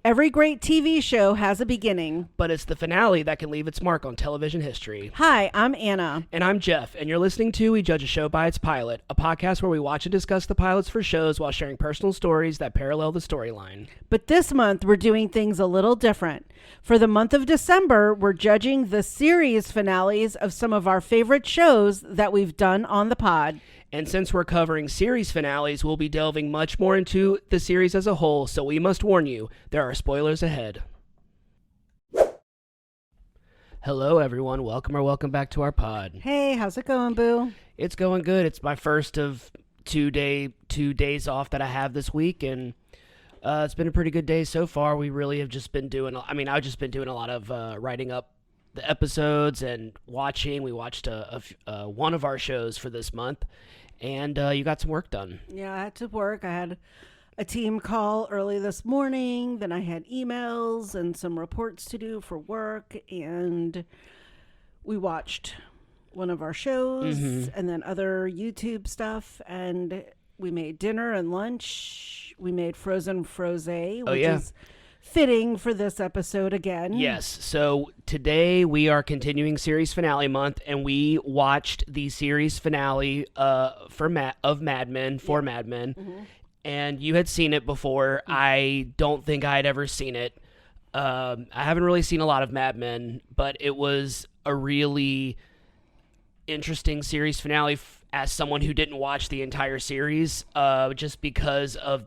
Every great TV show has a beginning. But it's the finale that can leave its mark on television history. Hi, I'm Anna. And I'm Jeff, and you're listening to We Judge a Show by Its Pilot, a podcast where we watch and discuss the pilots for shows while sharing personal stories that parallel the storyline. But this month, we're doing things a little different. For the month of December, we're judging the series finales of some of our favorite shows that we've done on the pod. And since we're covering series finales, we'll be delving much more into the series as a whole, so we must warn you, there are spoilers ahead. Hello, everyone. Welcome back to our pod. Hey, how's it going, Boo? It's going good. It's my first of two days off that I have this week, and it's been a pretty good day so far. We really have just been doing, I've just been doing a lot of writing up the episodes and watching. We watched one of our shows for this month, and you got some work done. Yeah, I had to work. I had a team call early this morning. Then I had emails and some reports to do for work. And we watched one of our shows and then other YouTube stuff. And we made dinner and lunch. We made frozen frosé, which is fitting for this episode again. Yes. So today we are continuing series finale month, and we watched the series finale of Mad Men for Mad Men. Mm-hmm. And you had seen it before. I don't think I had ever seen it. I haven't really seen a lot of Mad Men, but it was a really interesting series finale as someone who didn't watch the entire series, just because of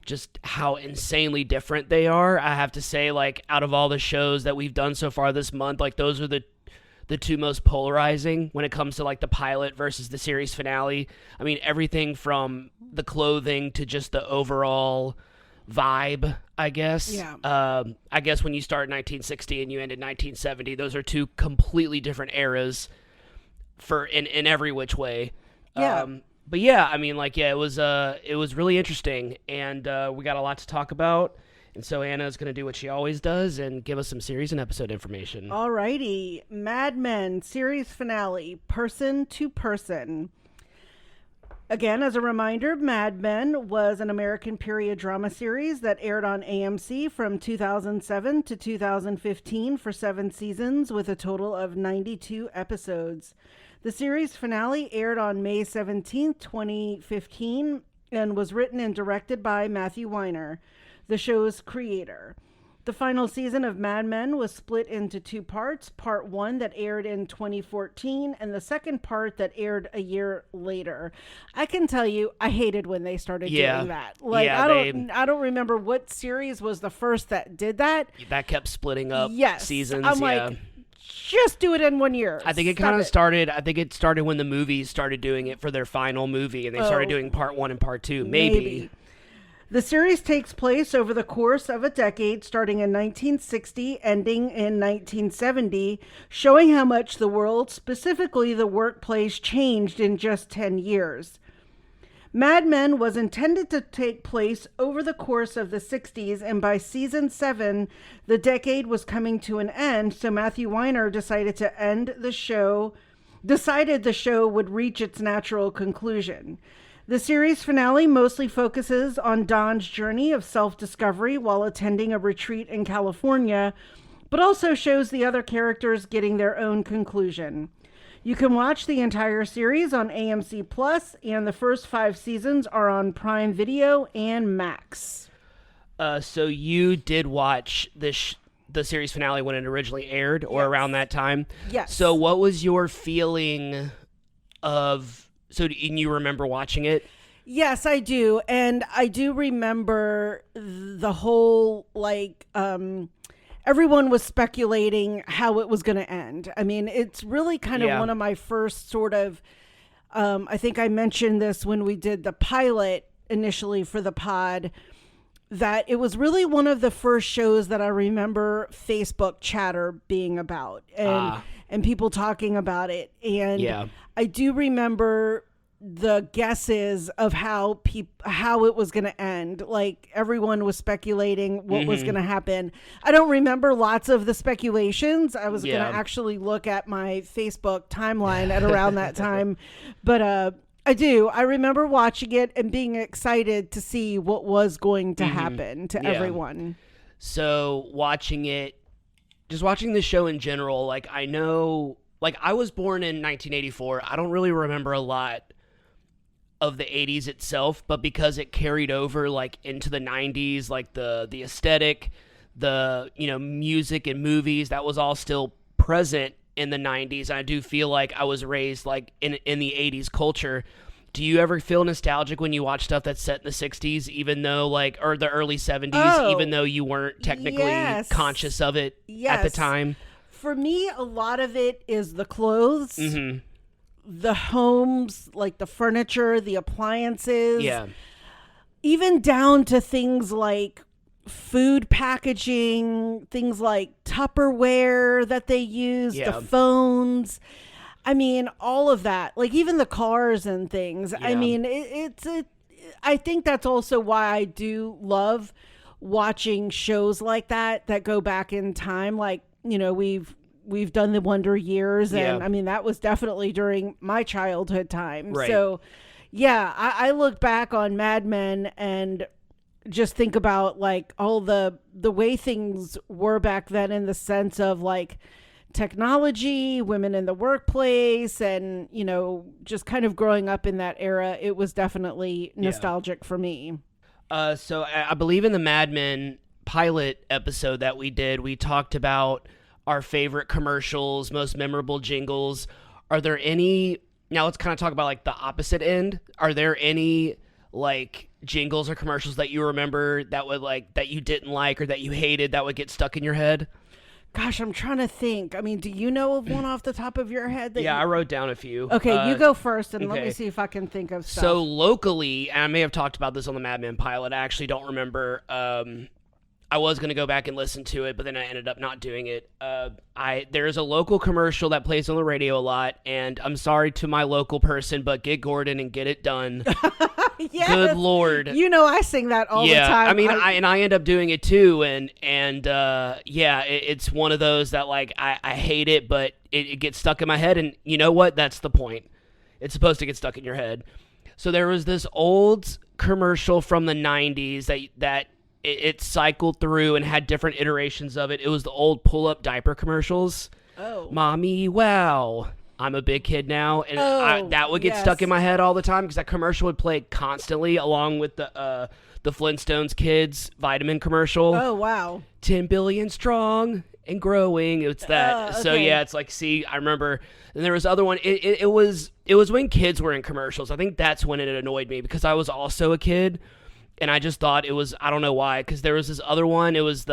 just how insanely different they are. I have to say, like, out of all the shows that we've done so far this month, like, those are the two most polarizing when it comes to, like, the pilot versus the series finale. I mean, everything from the clothing to just the overall vibe, I guess. Yeah. I guess when you start in 1960 and you end in 1970, those are two completely different eras in every which way. Yeah. But yeah, I mean, like, yeah, it was really interesting, and we got a lot to talk about. And so Anna's going to do what she always does and give us some series and episode information. Alrighty. Mad Men series finale, Person to Person. Again, as a reminder, Mad Men was an American period drama series that aired on AMC from 2007 to 2015 for 7 seasons with a total of 92 episodes. The series finale aired on May 17, 2015, and was written and directed by Matthew Weiner, the show's creator. The final season of Mad Men was split into 2 parts, part 1 that aired in 2014 and the second part that aired a year later. I can tell you, I hated when they started doing that. Like, I don't remember what series was the first that did that. That kept splitting up seasons. I'm like, just do it in 1 year. I think it kind of started. I think it started when the movies started doing it for their final movie, and they started doing part 1 and part 2. Maybe. The series takes place over the course of a decade, starting in 1960, ending in 1970, showing how much the world, specifically the workplace, changed in just 10 years. Mad Men was intended to take place over the course of the 60s, and by season 7, the decade was coming to an end, so Matthew Weiner decided the show would reach its natural conclusion. The series finale mostly focuses on Don's journey of self-discovery while attending a retreat in California, but also shows the other characters getting their own conclusion. You can watch the entire series on AMC Plus, and the first 5 seasons are on Prime Video and Max. So you did watch the series finale when it originally aired, or around that time? Yes. So what was your feeling of... So you remember watching it? Yes, I do. And I do remember the whole, like, everyone was speculating how it was going to end. I mean, it's really kind of one of my first sort of, I think I mentioned this when we did the pilot initially for the pod, that it was really one of the first shows that I remember Facebook chatter being about and people talking about it. And I do remember the guesses of how it was going to end. Like, everyone was speculating what was going to happen. I don't remember lots of the speculations. I was going to actually look at my Facebook timeline at around that time. But I do. I remember watching it and being excited to see what was going to happen to everyone. So watching it, just watching the show in general, like I know, like I was born in 1984. I don't really remember a lot of the 80s itself, but because it carried over like into the 90s, like the aesthetic, the music and movies, that was all still present in the 90s. I do feel like I was raised like in the 80s culture. Do you ever feel nostalgic when you watch stuff that's set in the 60s, even though or the early 70s, even though you weren't technically conscious of it at the time? For me, a lot of it is the clothes, the homes, like the furniture, the appliances. Yeah. Even down to things like food packaging, things like Tupperware that they use, the phones. I mean, all of that, like even the cars and things. Yeah. I mean, I think that's also why I do love watching shows like that go back in time. Like, we've done the Wonder Years, and I mean, that was definitely during my childhood time. Right. So yeah, I look back on Mad Men and just think about like all the way things were back then, in the sense of like technology, women in the workplace, and just kind of growing up in that era. It was definitely nostalgic for me. So I believe in the Mad Men pilot episode that we did, we talked about our favorite commercials, most memorable jingles. Are there any, now let's kind of talk about like the opposite end. Are there any like jingles or commercials that you remember that would that you didn't like or that you hated that would get stuck in your head? Gosh, I'm trying to think. I mean, do you know of one off the top of your head? I wrote down a few. Okay, you go first, and let me see if I can think of stuff. So locally, and I may have talked about this on the Mad Men pilot, I actually don't remember. I was going to go back and listen to it, but then I ended up not doing it. There's a local commercial that plays on the radio a lot, and I'm sorry to my local person, but get Gordon and get it done. Yes. Good Lord. I sing that all the time. I mean, I end up doing it too, and it's one of those that like I hate it, but it gets stuck in my head, and you know what? That's the point. It's supposed to get stuck in your head. So there was this old commercial from the 90s that it cycled through and had different iterations of it. It was the old pull-up diaper commercials. Oh. Mommy, wow. I'm a big kid now. And that would get stuck in my head all the time because that commercial would play constantly along with the Flintstones kids vitamin commercial. Oh, wow. 10 billion strong and growing. It's that. Okay. So, yeah, it's like, see, I remember. And there was other one. It was when kids were in commercials. I think that's when it annoyed me because I was also a kid. And I just thought it was, I don't know why, because there was this other one. It was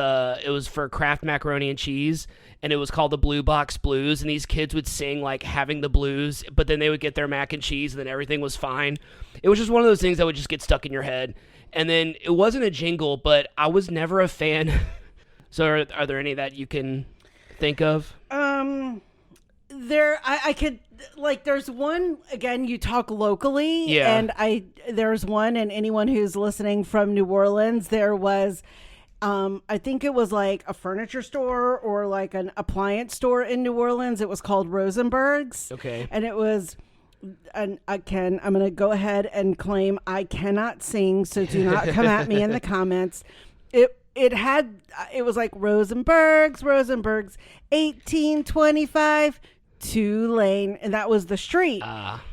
for Kraft macaroni and cheese, and it was called the Blue Box Blues. And these kids would sing like having the blues, but then they would get their mac and cheese, and then everything was fine. It was just one of those things that would just get stuck in your head. And then it wasn't a jingle, but I was never a fan. So are there any that you can think of? I could, like, there's one, again, you talk locally, and there's one, and anyone who's listening from New Orleans, there was, I think it was like a furniture store or like an appliance store in New Orleans. It was called Rosenberg's. Okay. And it was, and I'm going to go ahead and claim I cannot sing, so do not come at me in the comments. It was like Rosenberg's 1825 2-lane, and that was the street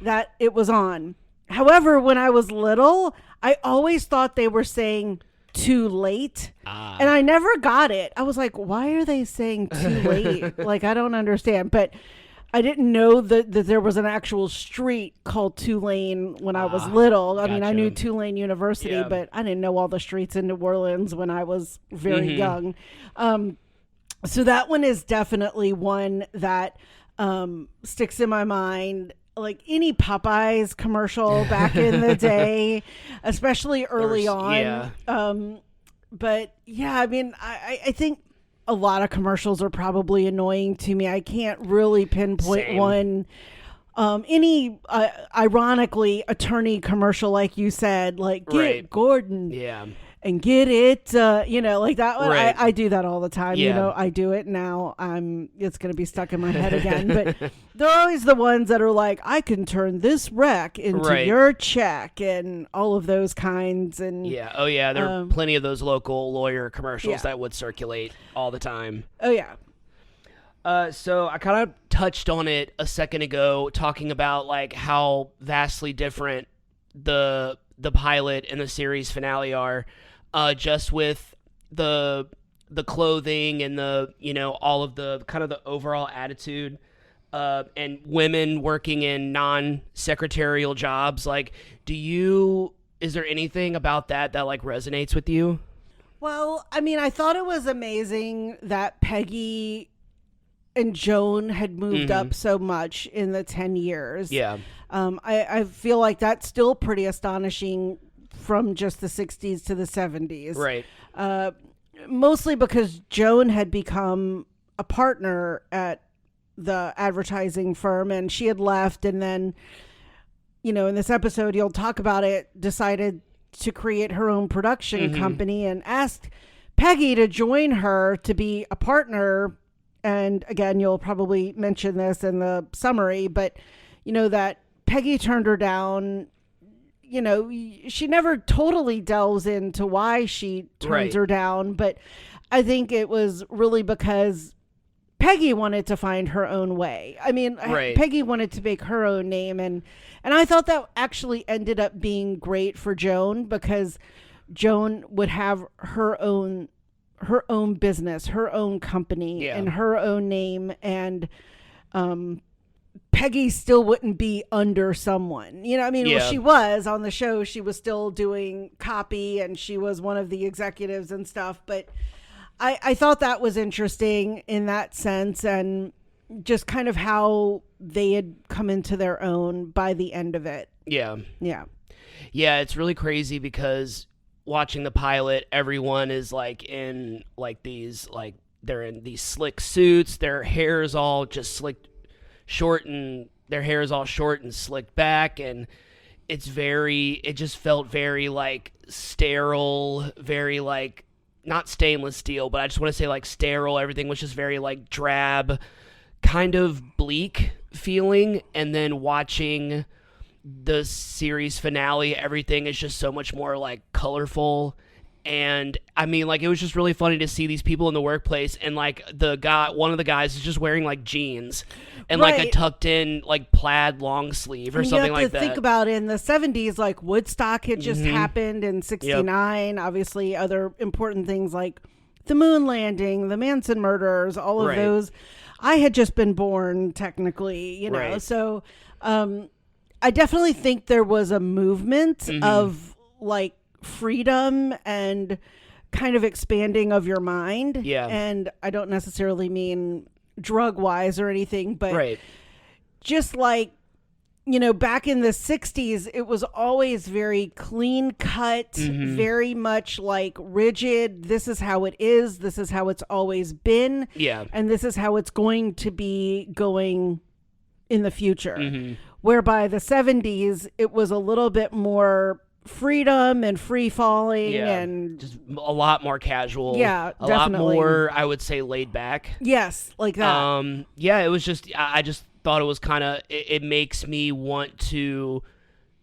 that it was on. However, when I was little, I always thought they were saying too late, and I never got it. I was like, why are they saying too late? Like, I don't understand. But I didn't know that there was an actual street called Tulane when I was little. I mean, I knew Tulane University, but I didn't know all the streets in New Orleans when I was very young. So that one is definitely one that sticks in my mind. Like any Popeyes commercial back in the day, especially early on. Yeah. But yeah, I mean, I think a lot of commercials are probably annoying to me. I can't really pinpoint one. Any ironically attorney commercial, like you said, like get Gordon. Yeah. and get it, like that one. Right. I do that all the time. Yeah. I do it now. It's going to be stuck in my head again. But they're always the ones that are like, I can turn this wreck into Right. your check, and all of those kinds. And Yeah. Oh, yeah. There are plenty of those local lawyer commercials Yeah. that would circulate all the time. oh yeah, So I kind of touched on it a second ago, talking about like how vastly different the pilot and the series finale are, just with the clothing and the all of the kind of the overall attitude, and women working in non-secretarial jobs. Like, is there anything about that like resonates with you? Well, I mean, I thought it was amazing that Peggy and Joan had moved up so much in the 10 years. Yeah. I feel like that's still pretty astonishing from just the 60s to the 70s. Right. Mostly because Joan had become a partner at the advertising firm, and she had left, and then, in this episode, you'll talk about it, decided to create her own production company and asked Peggy to join her to be a partner. And again, you'll probably mention this in the summary, but that Peggy turned her down. She never totally delves into why she turns her down, but I think it was really because Peggy wanted to find her own way. I mean, Peggy wanted to make her own name, and I thought that actually ended up being great for Joan, because Joan would have her own business, her own company, and her own name, and Peggy still wouldn't be under someone. Well, she was on the show, she was still doing copy, and she was one of the executives and stuff, but I thought that was interesting in that sense, and just kind of how they had come into their own by the end of it. Yeah. Yeah. Yeah, it's really crazy because watching the pilot, everyone is like in like these, like they're in these slick suits, their hair is all just slicked short, and their hair is all short and slicked back, and it just felt very like sterile, very like not stainless steel, but I just want to say like sterile. Everything was just very like drab, kind of bleak feeling. And then watching the series finale, everything is just so much more like colorful. And I mean, like, it was just really funny to see these people in the workplace, and like one of the guys is just wearing like jeans and like a tucked in like plaid long sleeve or something like that. You have to think about, in the 70s, like Woodstock had just happened in 69. Yep. Obviously other important things like the moon landing, the Manson murders, all of those. I had just been born technically, so I definitely think there was a movement of like freedom and kind of expanding of your mind. Yeah. And I don't necessarily mean drug wise or anything, but just like, back in the 60s, it was always very clean cut, very much like rigid. This is how it is. This is how it's always been. Yeah. And this is how it's going to be going in the future. Whereby the 70s, it was a little bit more freedom and free falling, and just a lot more casual. Yeah, a definitely. lot more, I would say, laid back. Yes, like that. Yeah, it was just, I just thought it was kind of, it makes me want to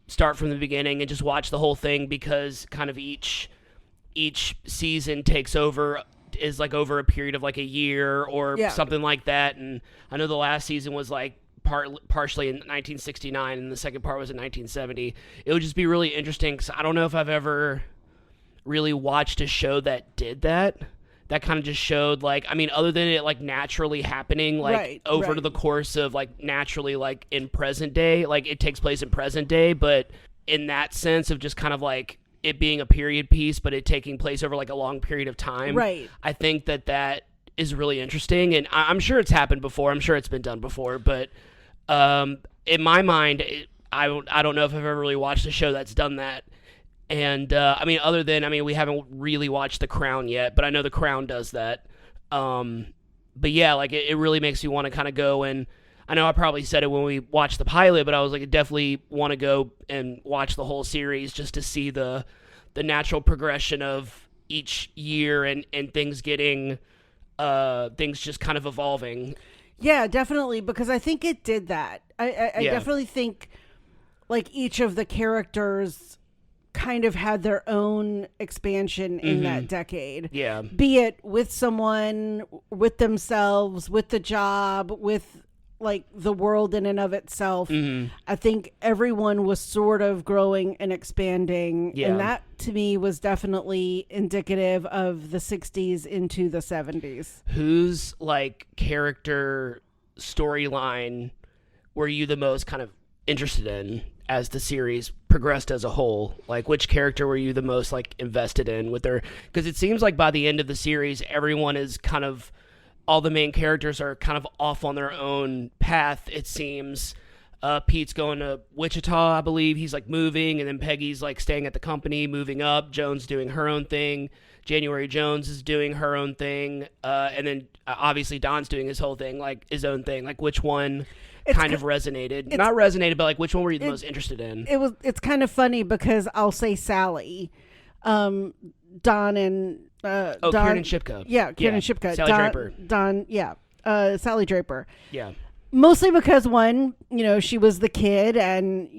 start from the beginning and just watch the whole thing, because kind of each season is like over a period of like a year or something like that. And I know the last season was like partially in 1969, and the second part was in 1970. It would just be really interesting, because I don't know if I've ever really watched a show that did that kind of just showed, like, I mean, other than it like naturally happening like over to the course of like naturally like in present day, like it takes place in present day, but in that sense of just kind of like it being a period piece, but it taking place over like a long period of time. I think that is really interesting, and I'm sure it's happened before. I'm sure it's been done before, but in my mind, I don't know if I've ever really watched a show that's done that. And I mean, we haven't really watched The Crown yet, but I know The Crown does that. But yeah, like it really makes me want to kind of go, and I know I probably said it when we watched the pilot, but I was like, I definitely want to go and watch the whole series just to see the the natural progression of each year and things getting things just kind of evolving. Yeah, definitely, because I think it did that. I definitely think like each of the characters kind of had their own expansion in that decade. Yeah. Be it with someone, with themselves, with the job, with like the world in and of itself. I think everyone was sort of growing and expanding. Yeah. And that to me was definitely indicative of the 60s into the 70s. Whose like character storyline were you the most kind of interested in as the series progressed as a whole? Like, which character were you the most like invested in with their, because it seems like by the end of the series everyone is kind of, all the main characters are kind of off on their own path, it seems. Pete's going to Wichita, I believe. He's like moving, and then Peggy's like staying at the company, moving up. Joan's doing her own thing. January Jones is doing her own thing. And then obviously Don's doing his whole thing, like his own thing. Like, which one kind of resonated? Not resonated, but like which one were you the most interested in? It's kind of funny because I'll say Sally, Don and Don, Kieran Shipka. Yeah, Kieran Shipka. Sally Draper. Don, yeah. Sally Draper. Yeah. Mostly because one, she was the kid, and,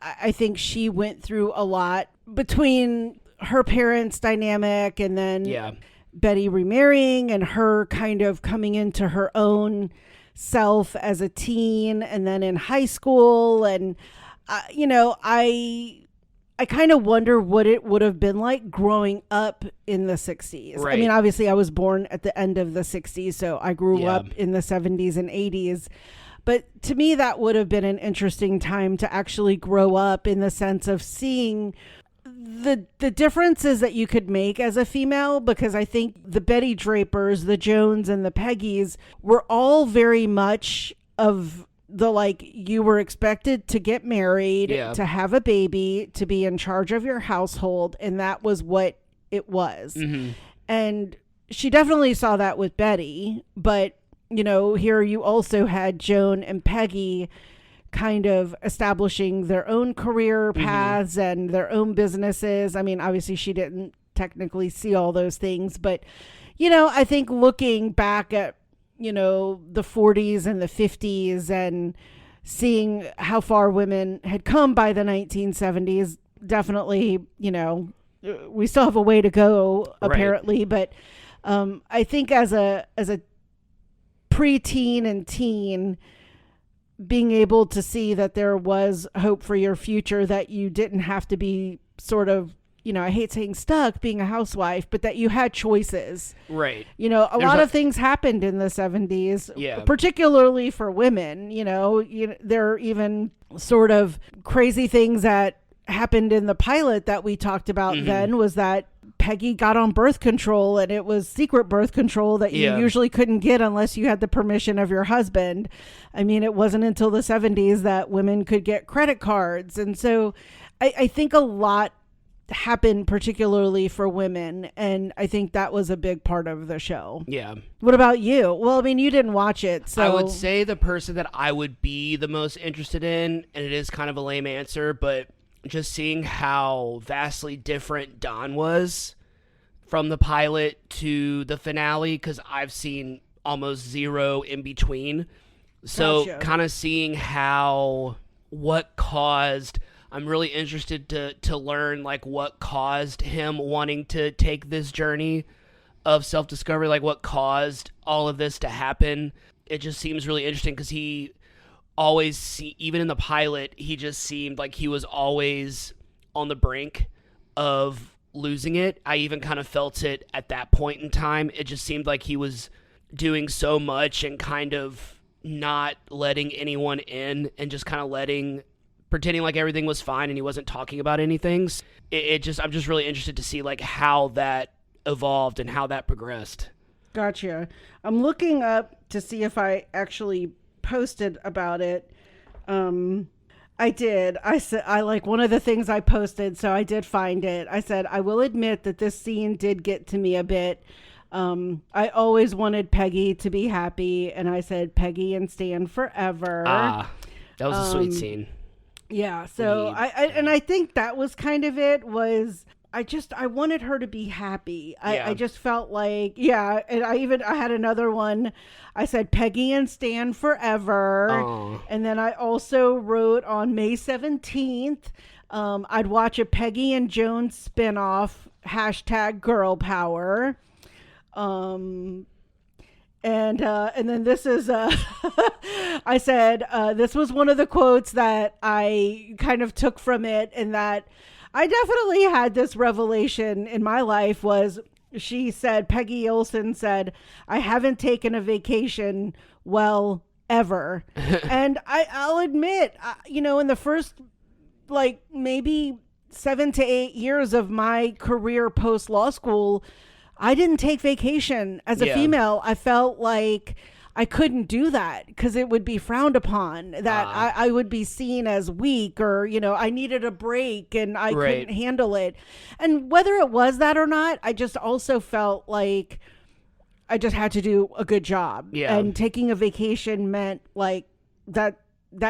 I think she went through a lot between her parents' dynamic and then Betty remarrying and her kind of coming into her own self as a teen and then in high school. And, I kind of wonder what it would have been like growing up in the 60s. Right. I mean, obviously I was born at the end of the 60s, so I grew up in the 70s and 80s. But to me, that would have been an interesting time to actually grow up, in the sense of seeing the differences that you could make as a female, because I think the Betty Drapers, the Joans, and the Peggys were all very much of the, like, you were expected to get married, to have a baby, to be in charge of your household, and that was what it was. And she definitely saw that with Betty, but here you also had Joan and Peggy kind of establishing their own career paths and their own businesses. I mean, obviously she didn't technically see all those things, but I think looking back at the 40s and the 50s and seeing how far women had come by the 1970s, definitely, we still have a way to go, apparently. Right. But I think as a preteen and teen, being able to see that there was hope for your future, that you didn't have to be sort of, I hate saying stuck being a housewife, but that you had choices. Right. A lot of things happened in the 70s, particularly for women. There are even sort of crazy things that happened in the pilot that we talked about then, was that Peggy got on birth control, and it was secret birth control that you usually couldn't get unless you had the permission of your husband. I mean, it wasn't until the 70s that women could get credit cards. And so I think a lot happened particularly for women, and I think that was a big part of the show. Yeah. What about you? Well, I mean, you didn't watch it, so I would say the person that I would be the most interested in, and it is kind of a lame answer, but just seeing how vastly different Don was from the pilot to the finale, because I've seen almost zero in between. So kind of seeing what caused, I'm really interested to learn like what caused him wanting to take this journey of self-discovery, like what caused all of this to happen. It just seems really interesting because he always even in the pilot, he just seemed like he was always on the brink of losing it. I even kind of felt it at that point in time. It just seemed like he was doing so much and kind of not letting anyone in, and just kind of pretending like everything was fine and he wasn't talking about anything. I'm just really interested to see like how that evolved and how that progressed. Gotcha. I'm looking up to see if I actually posted about it. I did. I like one of the things I posted, so I did find it. I said, I will admit that this scene did get to me a bit. I always wanted Peggy to be happy, and I said Peggy and Stan forever. That was a sweet scene. Yeah. So I think that was kind of it. Was I wanted her to be happy. I just felt like, and I had another one. I said Peggy and Stan forever. Aw. And then I also wrote on May 17th, I'd watch a Peggy and Joan spinoff, #girl power. And then this is I said this was one of the quotes that I kind of took from it, and that I definitely had this revelation in my life. Was she said, Peggy Olson said, I haven't taken a vacation ever. And I'll admit, in the first like maybe 7 to 8 years of my career post law school, I didn't take vacation. As a female, I felt like I couldn't do that because it would be frowned upon, that I would be seen as weak, or, I needed a break and I couldn't handle it. And whether it was that or not, I just also felt like I just had to do a good job. Yeah. And taking a vacation meant like that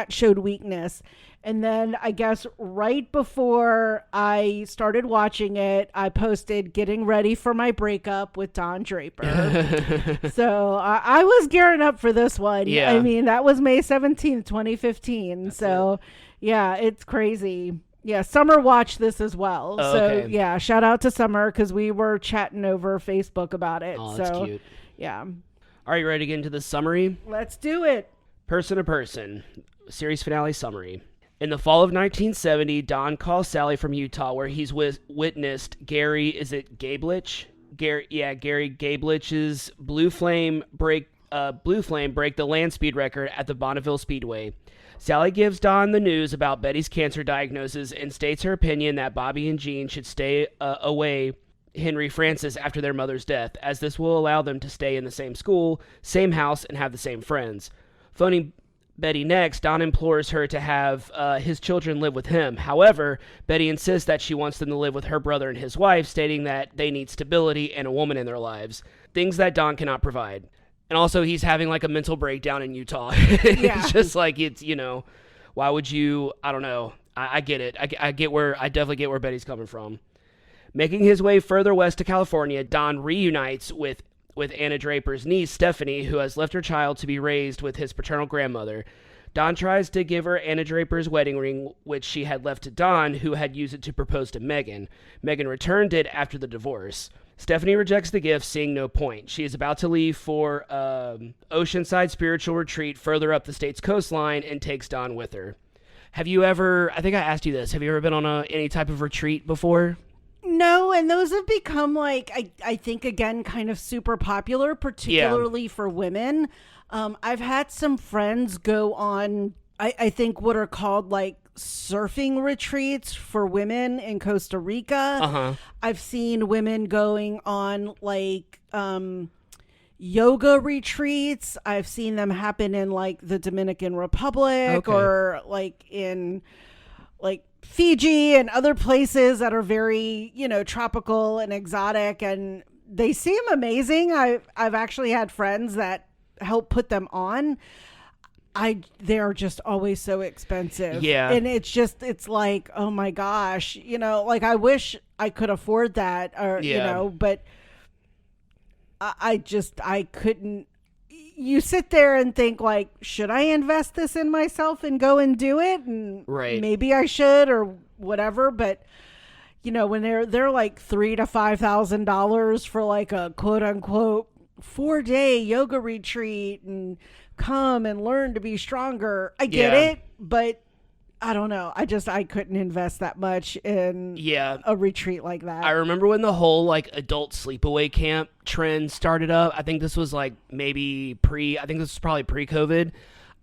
showed weakness. And then I guess right before I started watching it, I posted getting ready for my breakup with Don Draper. So I was gearing up for this one. Yeah. I mean, that was May 17th, 2015. Yeah, it's crazy. Yeah, Summer watched this as well. Oh, so okay. yeah, shout out to Summer because we were chatting over Facebook about it. Oh, that's cute. Yeah. Are you ready to get into the summary? Let's do it. Person to person. Series finale summary. In the fall of 1970, Don calls Sally from Utah, where he's witnessed Gary, is it Gablich? Gary Gablich's Blue Flame break the land speed record at the Bonneville Speedway. Sally gives Don the news about Betty's cancer diagnosis and states her opinion that Bobby and Jean should stay away Henry Francis after their mother's death, as this will allow them to stay in the same school, same house, and have the same friends. Phoning Betty next, Don implores her to have his children live with him. However, Betty insists that she wants them to live with her brother and his wife, stating that they need stability and a woman in their lives, things that Don cannot provide. And also, he's having like a mental breakdown in Utah. It's just like, why would you, I don't know. I get it. I definitely get where Betty's coming from. Making his way further west to California, Don reunites with Anna Draper's niece, Stephanie, who has left her child to be raised with his paternal grandmother. Don tries to give her Anna Draper's wedding ring, which she had left to Don, who had used it to propose to Megan. Megan returned it after the divorce. Stephanie rejects the gift, seeing no point. She is about to leave for Oceanside spiritual retreat further up the state's coastline and takes Don with her. Have you ever, I think I asked you this, have you ever been on any type of retreat before? No, and those have become like, I think, again, kind of super popular, particularly for women. I've had some friends go on, I think, what are called like surfing retreats for women in Costa Rica. Uh-huh. I've seen women going on like yoga retreats. I've seen them happen in like the Dominican Republic or like in like Fiji and other places that are very, tropical and exotic, and they seem amazing. I've actually had friends that help put them on. They're just always so expensive. Yeah. And it's like, oh my gosh, like I wish I could afford that, or, but I couldn't. You sit there and think like, should I invest this in myself and go and do it? And maybe I should or whatever. But when they're like $3,000 to $5,000 for like a quote unquote 4-day yoga retreat and come and learn to be stronger. I get it, but I don't know. I couldn't invest that much in a retreat like that. I remember when the whole like adult sleepaway camp trend started up. I think this was like maybe I think this was probably pre-COVID.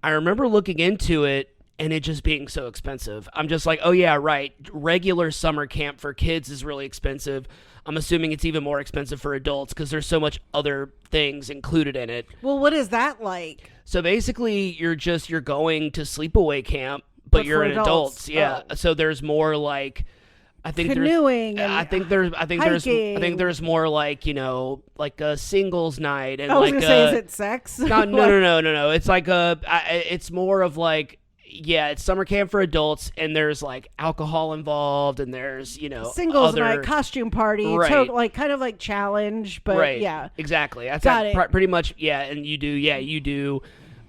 I remember looking into it and it just being so expensive. I'm just like, oh yeah, right. Regular summer camp for kids is really expensive. I'm assuming it's even more expensive for adults because there's so much other things included in it. Well, what is that like? So basically you're going to sleepay camp, but you're an adult. Yeah. Oh. So there's more like, I think canoeing. I think there's more like, like a singles night. And I was gonna say, is it sex? No. It's like it's more of like, Yeah, it's summer camp for adults, and there's like alcohol involved, and there's singles other, night, costume party, right? like kind of like challenge, but Right. yeah, Exactly. That's Got it. pretty much. Yeah, and you do.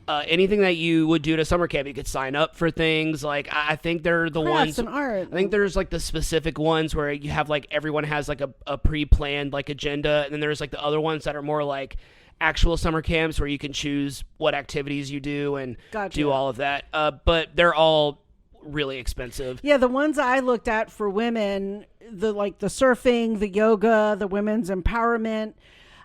Anything that you would do at a summer camp, you could sign up for things. Like I think they're the crafts ones. and art. I think there's like the specific ones where you have like everyone has like a pre-planned like agenda, and then there's like the other ones that are more like actual summer camps where you can choose what activities you do and Gotcha. do all of that. But they're all really expensive. Yeah, the ones I looked at for women, the surfing, the yoga, the women's empowerment.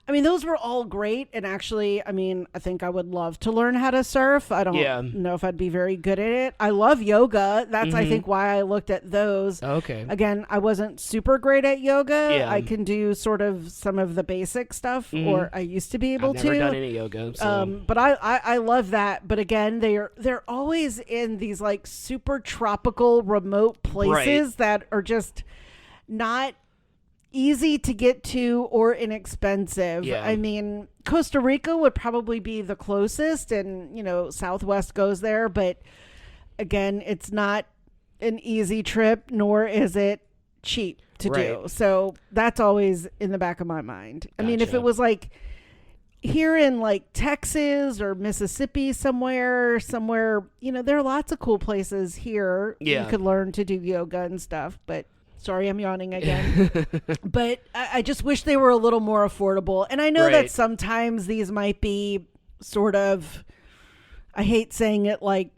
I mean, those were all great. And actually, I mean, I think I would love to learn how to surf. I don't know if I'd be very good at it. I love yoga. That's, I think, why I looked at those. Okay. Again, I wasn't super great at yoga. Yeah. I can do sort of some of the basic stuff, or I used to be able I've never to. done any yoga. So. But I love that. But again, they're always in these like super tropical, remote places that are just not easy to get to or inexpensive. Yeah. I mean, Costa Rica would probably be the closest, and Southwest goes there, but again, it's not an easy trip, nor is it cheap to do. So that's always in the back of my mind. I mean, if it was like here in like Texas or Mississippi somewhere, there are lots of cool places here. You could learn to do yoga and stuff, but sorry, I'm yawning again. But I just wish they were a little more affordable. And I know that sometimes these might be sort of, I hate saying it, like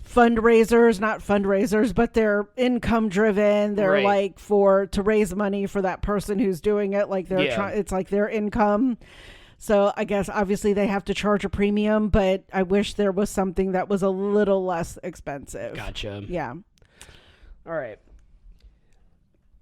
fundraisers, not fundraisers, but they're income driven. They're like to raise money for that person who's doing it. Like it's like their income. So I guess obviously they have to charge a premium, but I wish there was something that was a little less expensive. Gotcha. Yeah. All right.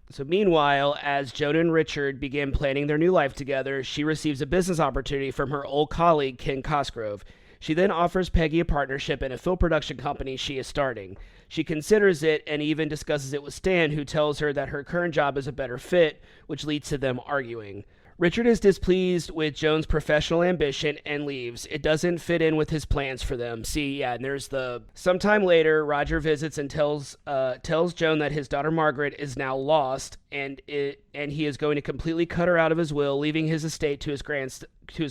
So meanwhile, as Joan and Richard begin planning their new life together, she receives a business opportunity from her old colleague, Ken Cosgrove. She then offers Peggy a partnership in a film production company she is starting. She considers it and even discusses it with Stan, who tells her that her current job is a better fit, which leads to them arguing. Richard is displeased with Joan's professional ambition and leaves. It doesn't fit in with his plans for them. And there's sometime later, Roger visits and tells Joan that his daughter Margaret is now lost, and he is going to completely cut her out of his will, leaving his estate to his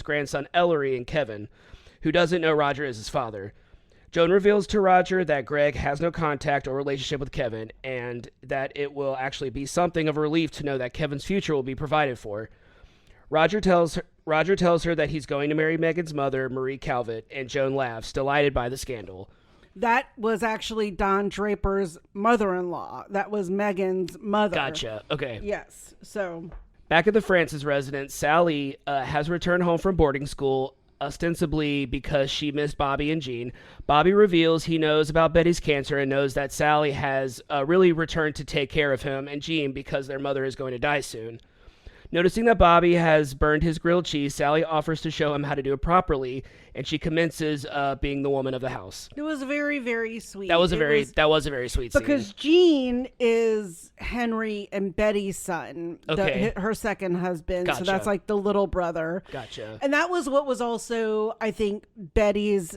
grandson Ellery and Kevin, who doesn't know Roger is his father. Joan reveals to Roger that Greg has no contact or relationship with Kevin, and that it will actually be something of a relief to know that Kevin's future will be provided for. Roger tells her that he's going to marry Megan's mother, Marie Calvert, and Joan laughs, delighted by the scandal. That was actually Don Draper's mother-in-law. That was Megan's mother. Gotcha. Okay. Yes. So back at the Francis residence, Sally has returned home from boarding school, ostensibly because she missed Bobby and Jean. Bobby reveals he knows about Betty's cancer and knows that Sally has really returned to take care of him and Jean because their mother is going to die soon. Noticing that Bobby has burned his grilled cheese, Sally offers to show him how to do it properly, and she commences being the woman of the house. It was very, very sweet. That was a very sweet scene. Because Jean is Henry and Betty's son, her second husband. Gotcha. So that's like the little brother. Gotcha. And that was what was also, I think, Betty's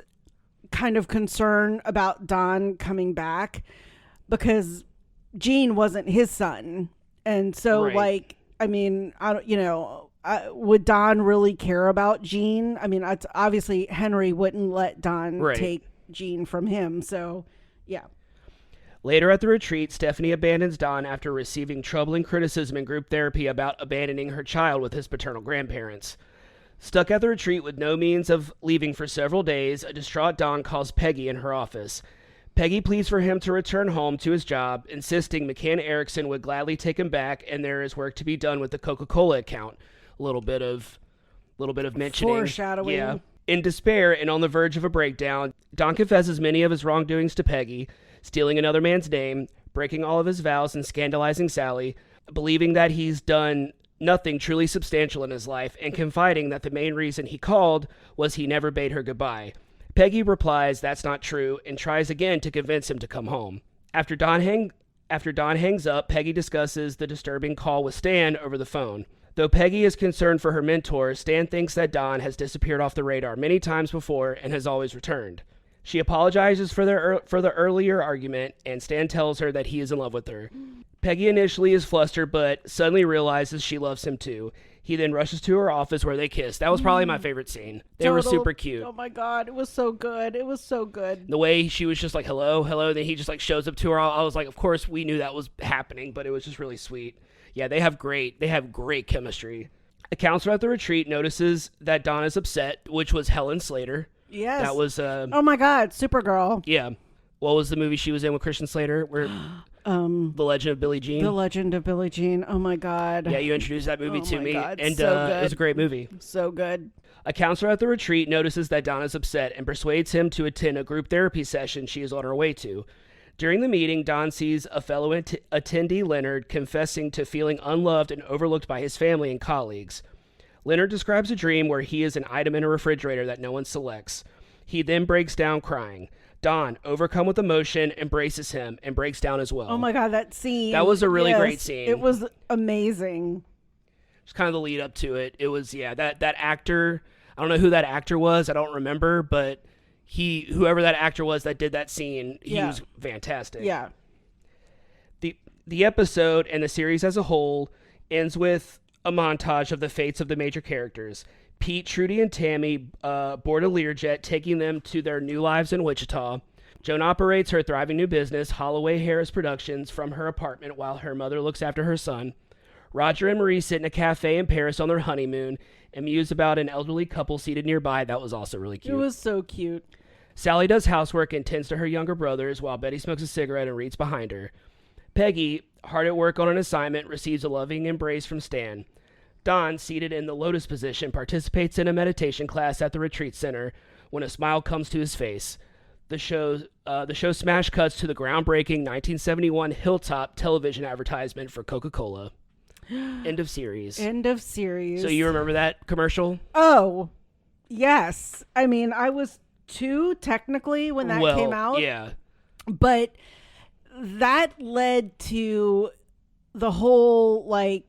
kind of concern about Don coming back, because Jean wasn't his son, and so I mean, would Don really care about Jean? I mean, obviously Henry wouldn't let Don take Jean from him. So, yeah. Later at the retreat, Stephanie abandons Don after receiving troubling criticism in group therapy about abandoning her child with his paternal grandparents. Stuck at the retreat with no means of leaving for several days, a distraught Don calls Peggy in her office. Peggy pleads for him to return home to his job, insisting McCann Erickson would gladly take him back, and there is work to be done with the Coca-Cola account. A little bit of mentioning. Foreshadowing. Yeah. In despair and on the verge of a breakdown, Don confesses many of his wrongdoings to Peggy, stealing another man's name, breaking all of his vows, and scandalizing Sally, believing that he's done nothing truly substantial in his life, and confiding that the main reason he called was he never bade her goodbye. Peggy replies that's not true and tries again to convince him to come home. After Don hangs up, Peggy discusses the disturbing call with Stan over the phone. Though Peggy is concerned for her mentor, Stan thinks that Don has disappeared off the radar many times before and has always returned. She apologizes for the earlier argument, and Stan tells her that he is in love with her. Peggy initially is flustered, but suddenly realizes she loves him too. He then rushes to her office where they kiss. That was probably my favorite scene. They were super cute. Oh my God, it was so good. It was so good. The way she was just like, hello, hello, then he just like shows up to her. I was like, of course we knew that was happening, but it was just really sweet. Yeah, they have great chemistry. A counselor at the retreat notices that Don is upset, which was Helen Slater. Yes. That was oh my God, Supergirl. Yeah. What was the movie she was in with Christian Slater? Where The Legend of Billie Jean. The Legend of Billie Jean. Oh my God. Yeah, you introduced that movie to me. God, and so good. It was a great movie. So good. A counselor at the retreat notices that Don is upset and persuades him to attend a group therapy session she is on her way to. During the meeting, Don sees a fellow attendee, Leonard, confessing to feeling unloved and overlooked by his family and colleagues. Leonard describes a dream where he is an item in a refrigerator that no one selects. He then breaks down crying. Don, overcome with emotion, embraces him and breaks down as well. Oh my God, that scene. That was a really great scene. It was amazing. It's kind of the lead up to it. It was, that actor, I don't know who that actor was. I don't remember, but whoever that actor was that did that scene, he was fantastic. Yeah. The episode and the series as a whole ends with a montage of the fates of the major characters. Pete, Trudy, and Tammy board a Learjet, taking them to their new lives in Wichita. Joan operates her thriving new business, Holloway Harris Productions, from her apartment while her mother looks after her son. Roger and Marie sit in a cafe in Paris on their honeymoon and muse about an elderly couple seated nearby. That was also really cute. It was so cute. Sally does housework and tends to her younger brothers while Betty smokes a cigarette and reads behind her. Peggy, hard at work on an assignment, receives a loving embrace from Stan. Don, seated in the lotus position, participates in a meditation class at the retreat center when a smile comes to his face. The show smash cuts to the groundbreaking 1971 Hilltop television advertisement for Coca-Cola. End of series. End of series. So you remember that commercial? Oh, yes. I mean, I was 2 technically when that came out. Yeah. But that led to the whole, like,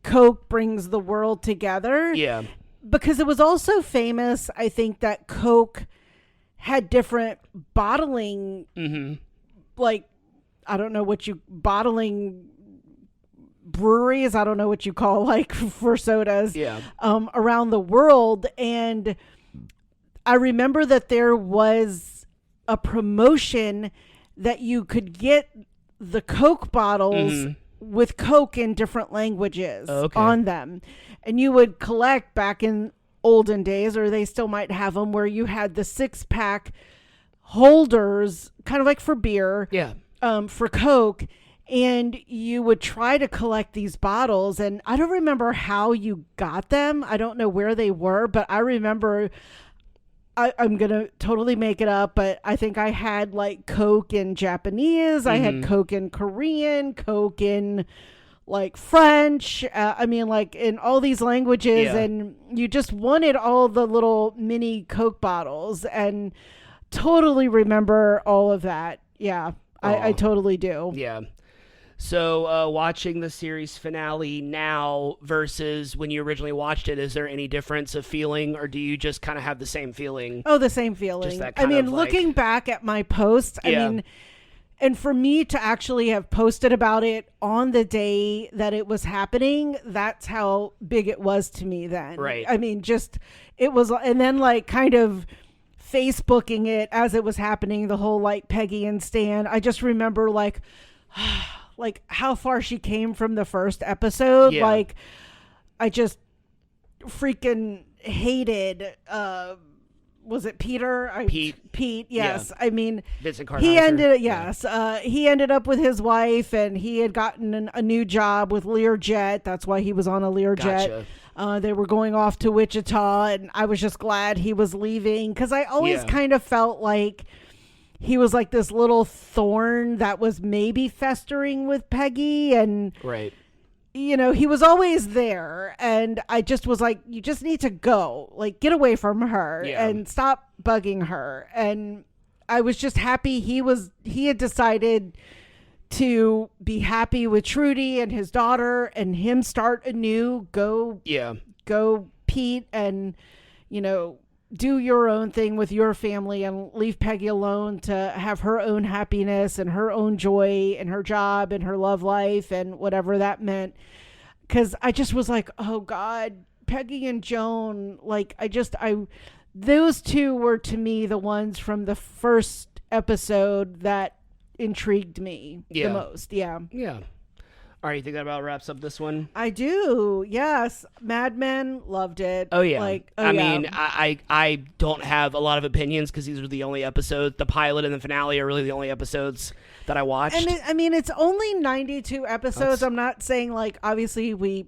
Coke brings the world together. Yeah. Because it was also famous, I think, that Coke had different bottling, like, I don't know what bottling breweries, I don't know what you call, like, for sodas, around the world. And I remember that there was a promotion that you could get the Coke bottles with Coke in different languages on them. And you would collect back in olden days, or they still might have them, where you had the 6-pack holders, kind of like for beer, for Coke. And you would try to collect these bottles. And I don't remember how you got them. I don't know where they were, but I remember... I'm going to totally make it up, but I think I had like Coke in Japanese. I had Coke in Korean, Coke in like French. I mean, like in all these languages, and you just wanted all the little mini Coke bottles, and totally remember all of that. Yeah, I totally do. Yeah. So watching the series finale now versus when you originally watched it, is there any difference of feeling, or do you just kind of have the same feeling? Oh, the same feeling. Just that I mean, like... looking back at my post, I mean, and for me to actually have posted about it on the day that it was happening, that's how big it was to me then. Right. I mean, just, it was, and then like kind of Facebooking it as it was happening, the whole like Peggy and Stan. I just remember like... like how far she came from the first episode. Like, I just freaking hated, was it Peter? Pete, yes. Yeah. I mean, Vincent Kartheiser. He ended up with his wife, and he had gotten a new job with Learjet. That's why he was on a Learjet. Gotcha. They were going off to Wichita, and I was just glad he was leaving, because I always kind of felt like he was like this little thorn that was maybe festering with Peggy, and you know, he was always there, and I just was like, you just need to go, like, get away from her and stop bugging her. And I was just happy he had decided to be happy with Trudy and his daughter, and him start anew, go Pete, and, you know, do your own thing with your family and leave Peggy alone to have her own happiness and her own joy and her job and her love life and whatever that meant. Because I just was like, oh God, Peggy and Joan, like those two were to me the ones from the first episode that intrigued me the most. Yeah. All right, you think that about wraps up this one? I do. Yes. Mad Men, loved it. Oh yeah. I mean, I don't have a lot of opinions because these are the only episodes. The pilot and the finale are really the only episodes that I watched. And it's only 92 episodes. I'm not saying like obviously we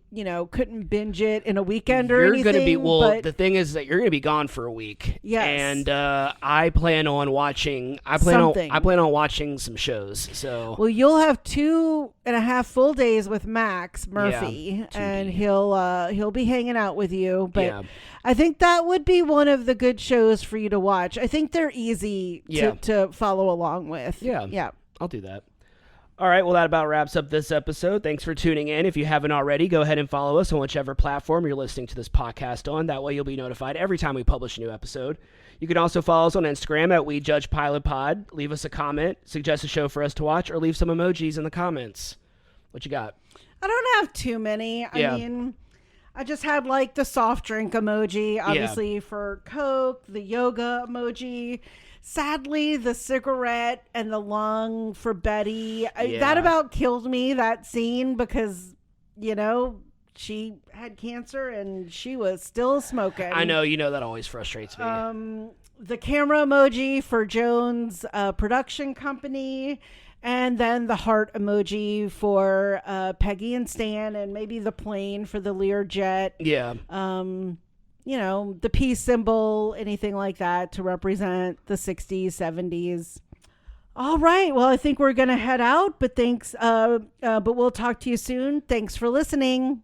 couldn't binge it in a weekend or anything. You're gonna be but the thing is that you're gonna be gone for a week. Yes. And I plan on watching. I plan on watching some shows. So well, you'll have 2.5 full days with Max Murphy, and he'll be hanging out with you. But I think that would be one of the good shows for you to watch. I think they're easy to follow along with. Yeah. I'll do that. All right, well, that about wraps up this episode. Thanks for tuning in. If you haven't already, go ahead and follow us on whichever platform you're listening to this podcast on. That way you'll be notified every time we publish a new episode. You can also follow us on Instagram at We Judge Pilot Pod. Leave us a comment, suggest a show for us to watch, or leave some emojis in the comments. What you got? I don't have too many. I mean, I just had like the soft drink emoji, obviously for Coke, the yoga emoji. Sadly, the cigarette and the lung for Betty. That about killed me, that scene, because, she had cancer and she was still smoking. I know, that always frustrates me. The camera emoji for Joan's production company. And then the heart emoji for Peggy and Stan, and maybe the plane for the Learjet. Yeah. The peace symbol, anything like that to represent the 60s, 70s. All right. Well, I think we're going to head out, but thanks. But we'll talk to you soon. Thanks for listening.